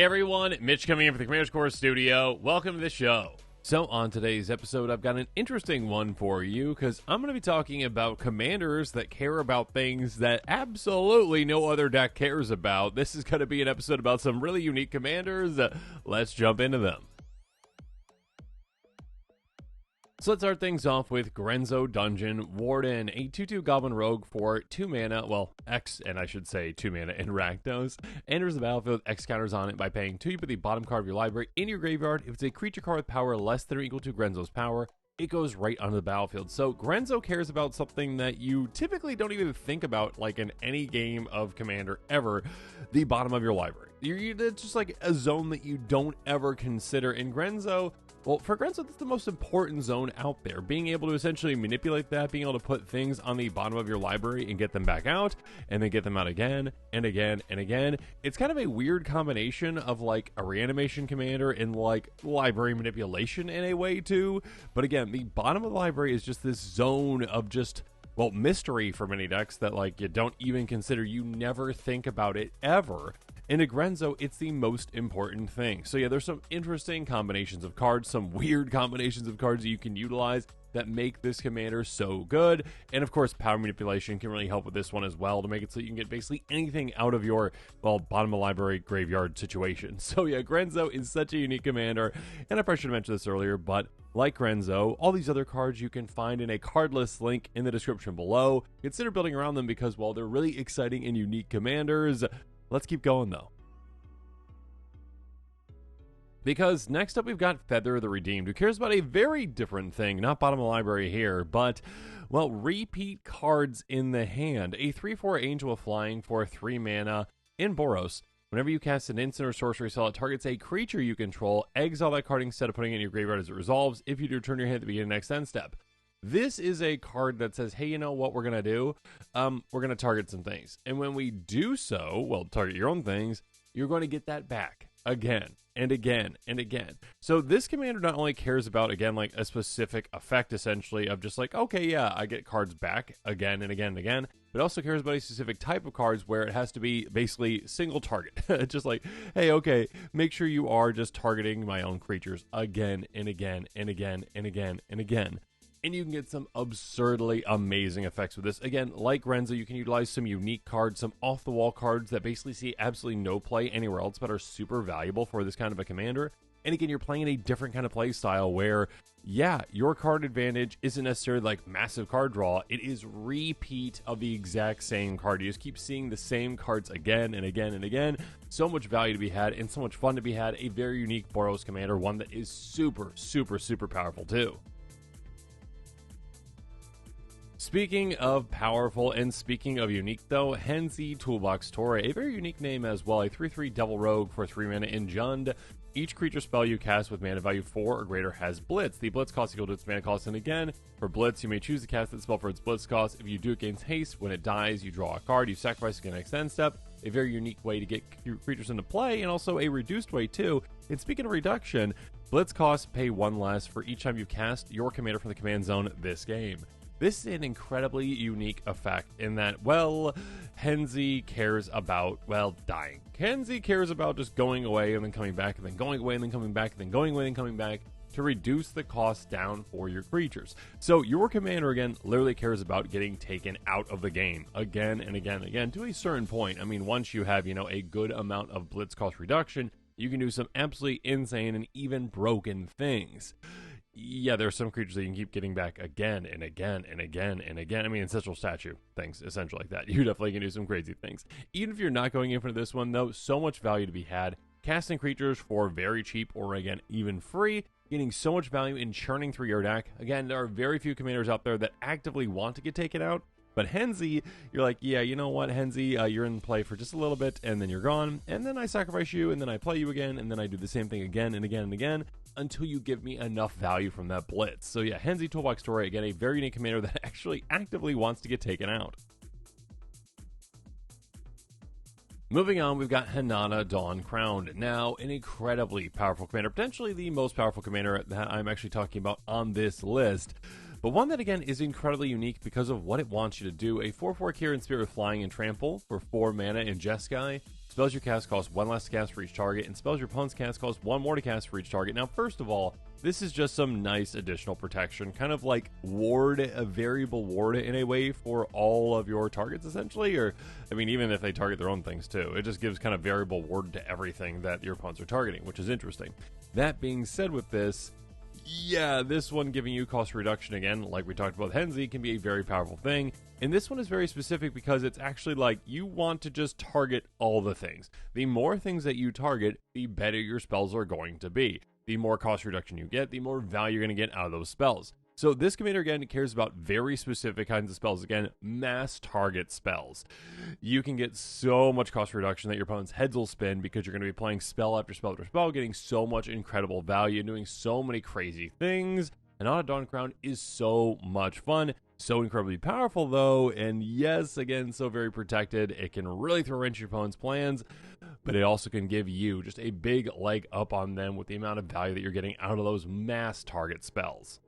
everyone, Mitch coming in from the Commander's Core Studio. Welcome to the show. So on today's episode, I've got an interesting one for you because I'm going to be talking about commanders that care about things that absolutely no other deck cares about. This is going to be an episode about some really unique commanders. Let's jump into them. So let's start things off with Grenzo Dungeon Warden, a 2/2 Goblin Rogue for 2 mana, well, X, and I should say 2 mana in Rakdos. Enters the battlefield with X counters on it by paying 2. You put the bottom card of your library in your graveyard. If it's a creature card with power less than or equal to Grenzo's power, it goes right onto the battlefield. So Grenzo cares about something that you typically don't even think about, like in any game of Commander ever, the bottom of your library. It's just like a zone that you don't ever consider in Grenzo. Well, for Grenzo, that's the most important zone out there. Being able to essentially manipulate that, being able to put things on the bottom of your library and get them back out, and then get them out again, and again, and again. It's kind of a weird combination of like a reanimation commander and like library manipulation in a way too. But again, the bottom of the library is just this zone of just, well, mystery for many decks that like you don't even consider, you never think about it ever. In a Grenzo, it's the most important thing. So yeah, there's some interesting combinations of cards, some weird combinations of cards that you can utilize that make this commander so good. And of course, power manipulation can really help with this one as well to make it so you can get basically anything out of your, well, bottom of library graveyard situation. So yeah, Grenzo is such a unique commander, and I probably should have mentioned this earlier, but like Grenzo, all these other cards you can find in a card list link in the description below. Consider building around them because, well, they're really exciting and unique commanders. Let's keep going though. Because next up we've got Feather the Redeemed, who cares about a very different thing, not bottom of the library here, but, well, repeat cards in the hand. A 3/4 Angel of Flying for 3 mana in Boros. Whenever you cast an instant or sorcery spell, it targets a creature you control, exile that card instead of putting it in your graveyard as it resolves. If you do, turn your hand at the beginning of the next end step. This is a card that says, hey, you know what we're going to do? We're going to target some things. And when we do so, well, target your own things, you're going to get that back again and again and again. So this commander not only cares about, again, like a specific effect, essentially, of just like, okay, yeah, I get cards back again and again and again, but also cares about a specific type of cards where it has to be basically single target. Just like, hey, okay, make sure you are just targeting my own creatures again and again and again and again and again. And you can get some absurdly amazing effects with this. Again, like Grenzo, you can utilize some unique cards, some off-the-wall cards that basically see absolutely no play anywhere else but are super valuable for this kind of a commander. And again, you're playing in a different kind of play style where, yeah, your card advantage isn't necessarily like massive card draw. It is repeat of the exact same card. You just keep seeing the same cards again and again and again. So much value to be had and so much fun to be had. A very unique Boros commander, one that is super, super, super powerful too. Speaking of powerful and speaking of unique though, Henzie Toolbox Torre, a very unique name as well, a 3/3 Devil Rogue for 3 mana in Jund. Each creature spell you cast with mana value 4 or greater has Blitz. The Blitz cost equal to its mana cost, and again, for Blitz, you may choose to cast that spell for its Blitz cost. If you do, it gains haste. When it dies, you draw a card, you sacrifice again next end step. A very unique way to get creatures into play, and also a reduced way too. And speaking of reduction, Blitz costs pay 1 less for each time you cast your commander from the command zone this game. This is an incredibly unique effect in that, well, Henzie cares about, well, dying. Henzie cares about just going away and then coming back, and then going away and then coming back, and then going away and coming back to reduce the cost down for your creatures. So your commander, again, literally cares about getting taken out of the game again and again and again to a certain point. I mean, once you have, you know, a good amount of blitz cost reduction, you can do some absolutely insane and even broken things. Yeah, there are some creatures that you can keep getting back again and again and again and again. I mean, ancestral statue things, essentially like that. You definitely can do some crazy things. Even if you're not going in for this one, though, so much value to be had. Casting creatures for very cheap or, again, even free. Getting so much value in churning through your deck. Again, there are very few commanders out there that actively want to get taken out. But Henzie, you're like, yeah, you know what, Henzie, you're in play for just a little bit, and then you're gone. And then I sacrifice you, and then I play you again, and then I do the same thing again and again and again. Until you give me enough value from that blitz. So yeah, Henzie Toolbox Torre, again, a very unique commander that actually actively wants to get taken out. Moving on, we've got Hinata Dawn Crowned. Now, an incredibly powerful commander, potentially the most powerful commander that I'm actually talking about on this list. but one that again is incredibly unique because of what it wants you to do. A 4/4 Kieran Spirit with Flying and Trample for 4 mana in Jeskai. Spells you cast cost 1 less to cast for each target, and spells your opponent's cast cost 1 more to cast for each target. Now, first of all, this is just some nice additional protection, kind of like ward, a variable ward in a way for all of your targets, essentially. Or, I mean, even if they target their own things too, it just gives kind of variable ward to everything that your opponents are targeting, which is interesting. That being said, with this, yeah, this one giving you cost reduction again, like we talked about with Henzie, can be a very powerful thing. And this one is very specific because it's actually like you want to just target all the things. The more things that you target, the better your spells are going to be. The more cost reduction you get, the more value you're going to get out of those spells. So this commander, again, cares about very specific kinds of spells. Again, mass target spells. You can get so much cost reduction that your opponent's heads will spin because you're going to be playing spell after spell after spell, getting so much incredible value and doing so many crazy things. And on a Dawn Crown is so much fun. So incredibly powerful, though, and yes, again, so very protected. It can really throw a wrench in your opponent's plans, but it also can give you just a big leg up on them with the amount of value that you're getting out of those mass target spells.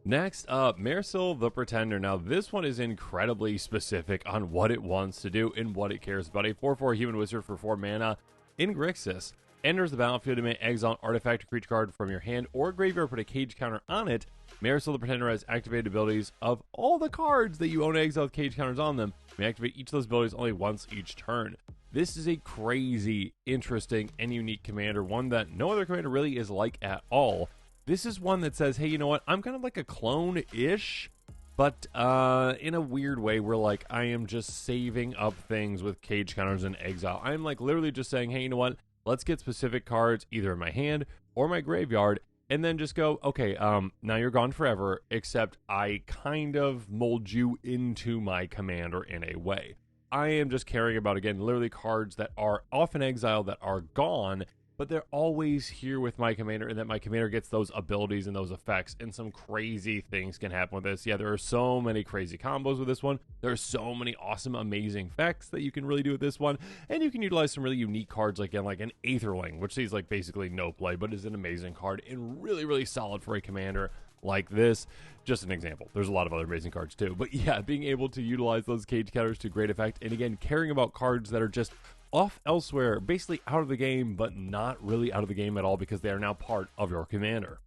Next up, Mairsil the Pretender. Now, this one is incredibly specific on what it wants to do and what it cares about. A 4/4 Human Wizard for 4 mana in Grixis. Enters the battlefield, you may exile an artifact or creature card from your hand or graveyard, put a cage counter on it. Mairsil the Pretender has activated abilities of all the cards that you own exile with cage counters on them. You may activate each of those abilities only once each turn. This is a crazy, interesting, and unique commander, one that no other commander really is like at all. This is one that says, hey, you know what, I'm kind of like a clone-ish, but in a weird way where, like, I am just saving up things with cage counters and exile. I'm, like, literally just saying, hey, you know what, let's get specific cards either in my hand or my graveyard, and then just go, okay, now you're gone forever, except I kind of mold you into my commander in a way. I am just caring about, again, literally cards that are often exiled, that are gone, but they're always here with my commander, and that my commander gets those abilities and those effects, and some crazy things can happen with this. Yeah, there are so many crazy combos with this one. There are so many awesome, amazing effects that you can really do with this one, and you can utilize some really unique cards, like an Aetherling, which sees like basically no play, but is an amazing card, and really, really solid for a commander like this. Just an example. There's a lot of other amazing cards too, but yeah, being able to utilize those cage counters to great effect, and again, caring about cards that are just off elsewhere, basically out of the game, but not really out of the game at all because they are now part of your commander.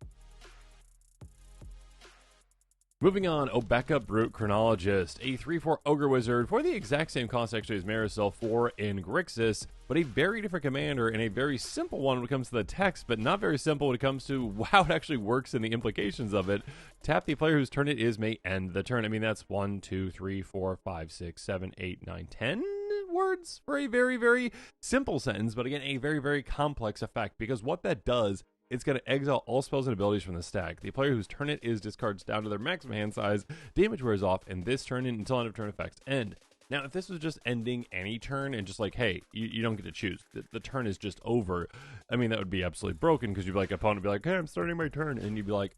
Moving on, Obeka Brute Chronologist, a 3/4 Ogre Wizard for the exact same cost actually as Mairsil, 4 in Grixis, but a very different commander and a very simple one when it comes to the text, but not very simple when it comes to how it actually works and the implications of it. Tap the player whose turn it is may end the turn. I mean, that's 1, 2, 3, 4, 5, 6, 7, 8, 9, 10 words for a very, very simple sentence, but again, a very, very complex effect, because what that does, it's going to exile all spells and abilities from the stack. The player whose turn it is discards down to their maximum hand size, damage wears off, and this turn until end of turn effects end. Now, if this was just ending any turn and just like, hey, you don't get to choose, the turn is just over, I mean, that would be absolutely broken, because you'd be like, opponent would be like, hey, I'm starting my turn, and you'd be like,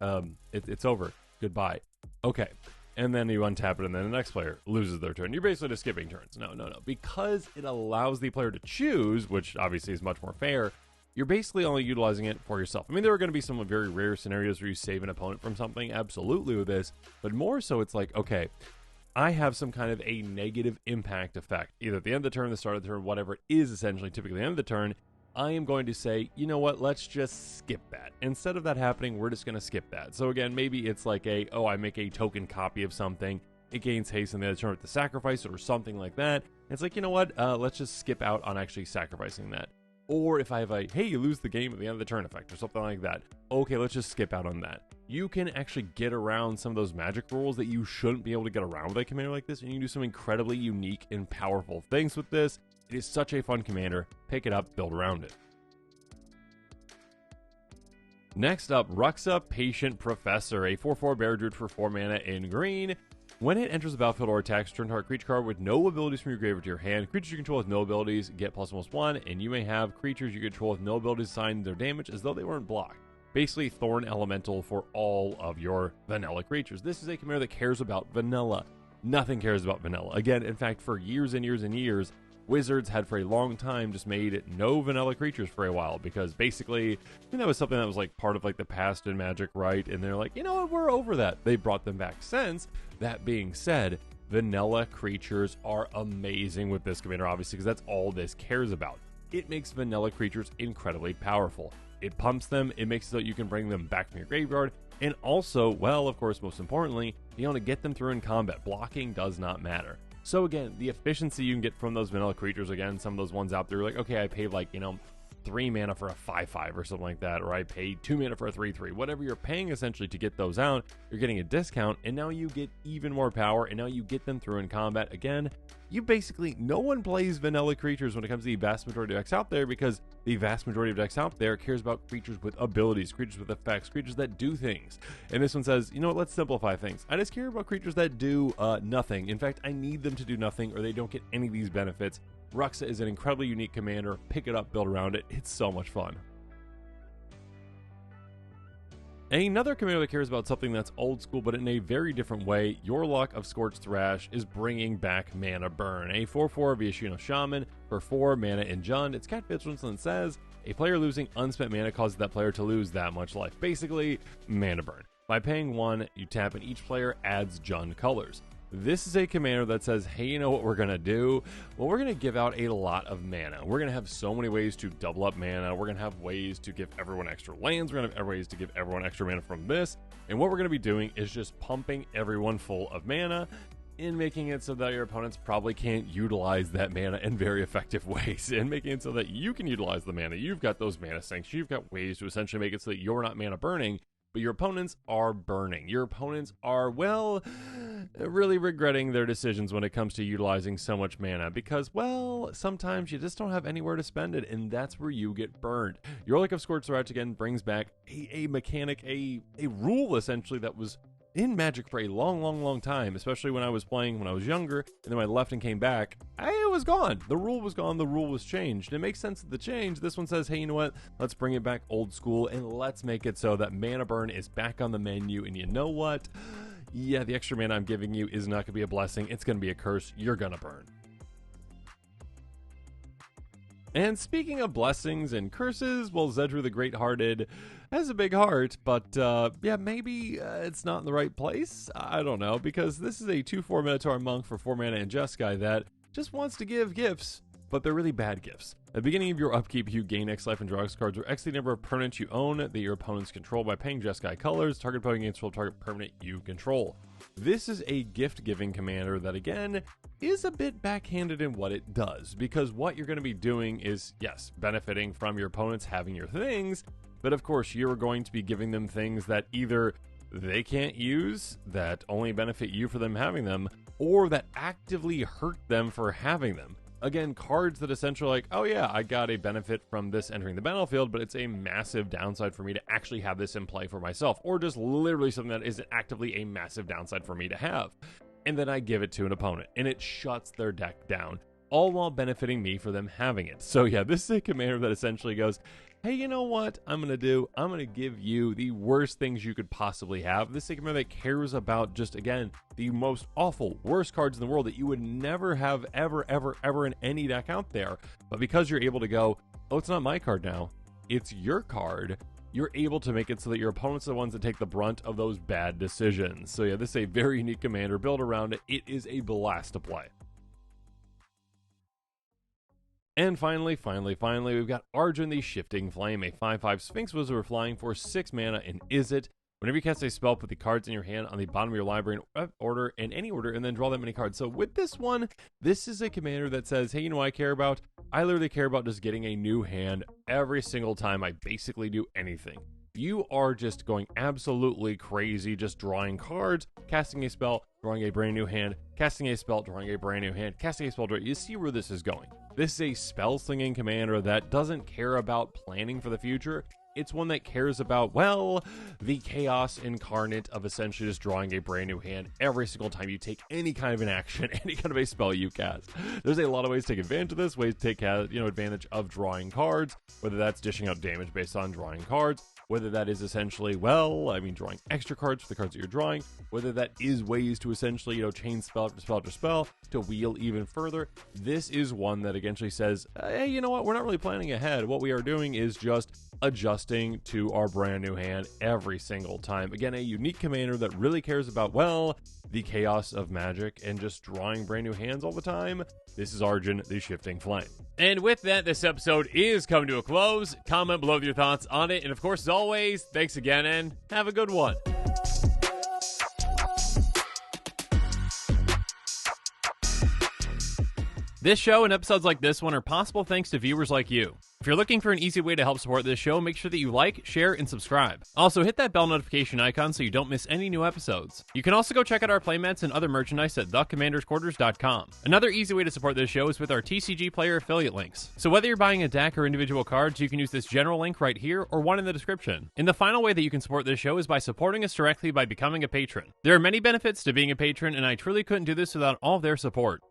it's over, goodbye. Okay. And then you untap it, and then the next player loses their turn. You're basically just skipping turns. No. Because it allows the player to choose, which obviously is much more fair, you're basically only utilizing it for yourself. I mean, there are going to be some very rare scenarios where you save an opponent from something, absolutely, with this, but more so it's like, okay, I have some kind of a negative impact effect, either at the end of the turn, the start of the turn, whatever it is, essentially, typically the end of the turn. I am going to say, you know what, let's just skip that. Instead of that happening, we're just going to skip that. So again, maybe it's like I make a token copy of something, it gains haste in the other turn with the sacrifice or something like that. It's like, you know what, let's just skip out on actually sacrificing that. Or if I have hey, you lose the game at the end of the turn effect or something like that. Okay, let's just skip out on that. You can actually get around some of those magic rules that you shouldn't be able to get around with a commander like this, and you can do some incredibly unique and powerful things with this. It is such a fun commander. Pick it up, build around it. Next up, Ruxa Patient Professor, a 4/4 Bear Druid for 4 mana in green. When it enters the battlefield or attacks, turn target creature card with no abilities from your graveyard to your hand. Creatures you control with no abilities get +1/+1, and you may have creatures you control with no abilities assigned their damage as though they weren't blocked. Basically, Thorn Elemental for all of your vanilla creatures. This is a commander that cares about vanilla. Nothing cares about vanilla. Again, in fact, for years and years and years, Wizards had for a long time just made no vanilla creatures for a while, because basically, I mean, that was something that was like part of like the past in Magic, right? And they're like, you know what, we're over that. They brought them back since. That being said, vanilla creatures are amazing with this commander, obviously, because that's all this cares about. It makes vanilla creatures incredibly powerful. It pumps them, it makes it so that you can bring them back from your graveyard, and also, well, of course, most importantly, you want to get them through in combat. Blocking does not matter. So again, the efficiency you can get from those vanilla creatures, again, some of those ones out there, like, okay, I paid like, 3 mana for a 5/5 or something like that, or I paid 2 mana for a 3/3. Whatever you're paying essentially to get those out, you're getting a discount, and now you get even more power, and now you get them through in combat. Again, you basically, no one plays vanilla creatures when it comes to the vast majority of decks out there, because the vast majority of decks out there cares about creatures with abilities, creatures with effects, creatures that do things. And this one says, you know what, let's simplify things. I just care about creatures that do nothing. In fact, I need them to do nothing, or they don't get any of these benefits. Ruxa is an incredibly unique commander. Pick it up, build around it. It's so much fun. Another commander that cares about something that's old school, but in a very different way, Yurlok of Scorch Thrash is bringing back Mana Burn, a 4/4 Viashino Shaman for 4 mana in Jund. Its cat vigilance and says, a player losing unspent mana causes that player to lose that much life. Basically, Mana Burn. By paying 1, you tap and each player adds Jund colors. This is a commander that says, hey, you know what we're going to do? Well, we're going to give out a lot of mana. We're going to have so many ways to double up mana. We're going to have ways to give everyone extra lands. We're going to have ways to give everyone extra mana from this. And what we're going to be doing is just pumping everyone full of mana and making it so that your opponents probably can't utilize that mana in very effective ways, and making it so that you can utilize the mana. You've got those mana sinks. You've got ways to essentially make it so that you're not mana burning, but your opponents are burning. Your opponents are, well, really regretting their decisions when it comes to utilizing so much mana, because, well, sometimes you just don't have anywhere to spend it, and that's where you get burned. Yurlok of Scorch Thrash again brings back a mechanic, a rule essentially that was in Magic for a long time, especially when I was playing when I was younger, and then when I left and came back, it was gone. The rule was gone, the rule was changed. It makes sense of the change. This one says, hey, you know what? Let's bring it back old school, and let's make it so that Mana Burn is back on the menu, and you know what? Yeah, the extra mana I'm giving you is not going to be a blessing. It's going to be a curse. You're going to burn. And speaking of blessings and curses, well, Zedruu the Greathearted has a big heart, but yeah, maybe it's not in the right place. I don't know, because this is a 2/4 Minotaur Monk for 4 mana and Jeskai that just wants to give gifts, but they're really bad gifts. At the beginning of your upkeep, you gain X life and draw X cards, or X the number of permanents you own that your opponents control by paying Jeskai colors. Target opponent gains control target permanent you control. This is a gift-giving commander that, again, is a bit backhanded in what it does, because what you're going to be doing is, yes, benefiting from your opponents having your things, but of course you're going to be giving them things that either they can't use, that only benefit you for them having them, or that actively hurt them for having them. Again, cards that essentially like, oh yeah, I got a benefit from this entering the battlefield, but it's a massive downside for me to actually have this in play for myself, or just literally something that isn't actively a massive downside for me to have. And then I give it to an opponent, and it shuts their deck down, all while benefiting me for them having it. So yeah, this is a commander that essentially goes, hey, you know what I'm going to do? I'm going to give you the worst things you could possibly have. This is a commander that cares about just, again, the most awful, worst cards in the world that you would never have ever in any deck out there. But because you're able to go, oh, it's not my card now, it's your card, you're able to make it so that your opponents are the ones that take the brunt of those bad decisions. So yeah, this is a very unique commander. Build around it. It is a blast to play. And finally, we've got Arjun the Shifting Flame, a 5/5 Sphinx Wizard flying for 6 mana, and is it? Whenever you cast a spell, put the cards in your hand on the bottom of your library in order, in any order, and then draw that many cards. So with this one, this is a commander that says, hey, you know what I care about? I literally care about just getting a new hand every single time I basically do anything. You are just going absolutely crazy, just drawing cards, casting a spell, drawing a brand new hand, casting a spell, drawing a brand new hand, casting a spell, you see where this is going. This is a spell-slinging commander that doesn't care about planning for the future. It's one that cares about, well, the chaos incarnate of essentially just drawing a brand new hand every single time you take any kind of an action, any kind of a spell you cast. There's a lot of ways to take advantage of this, ways to take advantage of drawing cards, whether that's dishing out damage based on drawing cards, whether that is essentially, drawing extra cards for the cards that you're drawing, whether that is ways to essentially, chain spell after spell after spell to wheel even further. This is one that eventually says, hey, you know what? We're not really planning ahead. What we are doing is just adjusting to our brand new hand every single time. Again, a unique commander that really cares about, the chaos of Magic and just drawing brand new hands all the time. This is Arjun, the Shifting Flame. And with that, this episode is coming to a close. Comment below with your thoughts on it. And of course, as always, thanks again and have a good one. This show and episodes like this one are possible thanks to viewers like you. If you're looking for an easy way to help support this show, make sure that you like, share, and subscribe. Also, hit that bell notification icon so you don't miss any new episodes. You can also go check out our playmats and other merchandise at thecommandersquarters.com. Another easy way to support this show is with our TCG player affiliate links. So whether you're buying a deck or individual cards, you can use this general link right here or one in the description. And the final way that you can support this show is by supporting us directly by becoming a patron. There are many benefits to being a patron, and I truly couldn't do this without all of their support.